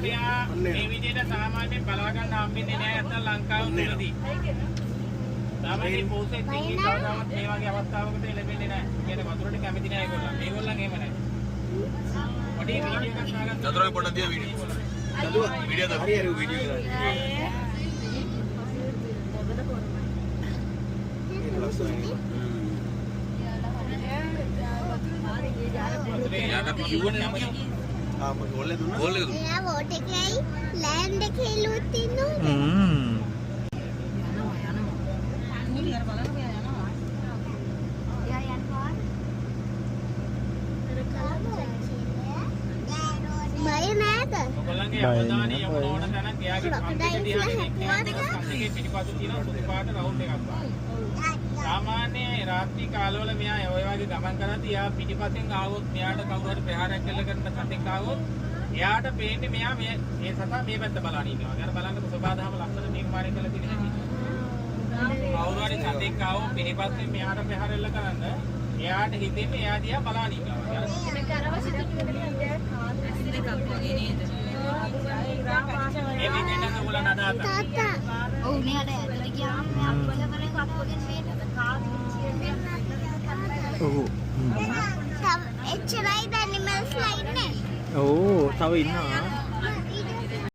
මෙයා මේ විදිහට සාමාන්‍යයෙන් බලා ගන්න හම්බෙන්නේ නැහැ නැත්නම් ලංකාව තුලදී. සාමාන්‍යයෙන් පොසේ තින්නේ කවදාවත් මේ වගේ අවස්ථාවකට ලැබෙන්නේ නැහැ. කියන්නේ වතුරට කැමති නැහැ ඒගොල්ලෝ. මේගොල්ලන් එහෙම නැහැ. පොඩි වීඩියෝ එකක් දාගන්න. චතුරාර්ය පොඩ්ඩක් දියා වීඩියෝ. චතුරා වීඩියෝ දාන්න. හරි හරි වීඩියෝ කරා. වෝට් එකයි ලෑන්ඩ් එකේ ලුත් ඉන්නවා. බය නෑද? ඔයගොල්ලන්ගේ අවධානය යොමු නොවන තැනක් එයාගේ කම්පියුටර් දිහාට පිටිපස්ස තියෙන සුදු පාට රවුන්ඩ් එකක් ගන්න. සාමාන්‍ය රාත්‍රී කාලවල මෙයා ඔය වගේ ගමන් කරද්දී එයා පිටිපස්සෙන් ආවොත් මෙයාට කවුරු හරි ප්‍රහාරයක් කළ කරන සතෙක් ආවොත් එයාට පේන්නේ මෙයා මේ සතා මේ පැත්ත බලන ඉන්නවා. අර බලන්න සබාධම ලක්ෂණ නිර්මාණය කළ තියෙන හැටි. කවුරු හරි සතෙක් ආවොත් පිටිපස්සෙන් මෙයාට ප්‍රහාරෙල්ල කරන්න එයාට හිතෙන්නේ එයා දිහා බලන ඉන්නවා. මේක අරවසිත කියන්නේ දෙකක් වගේ නේද? ඒ විදිහට ඔයගොල්ලෝ නදාත. ඔව් මෙයාට ඇදලා ගියාම මෙයා පිටකරේ කප්පගෙන් මේක ඔව්. එච්චරයි දැන් නිමල්ස්ලා ඉන්නේ. ඔව් තව ඉන්නවා.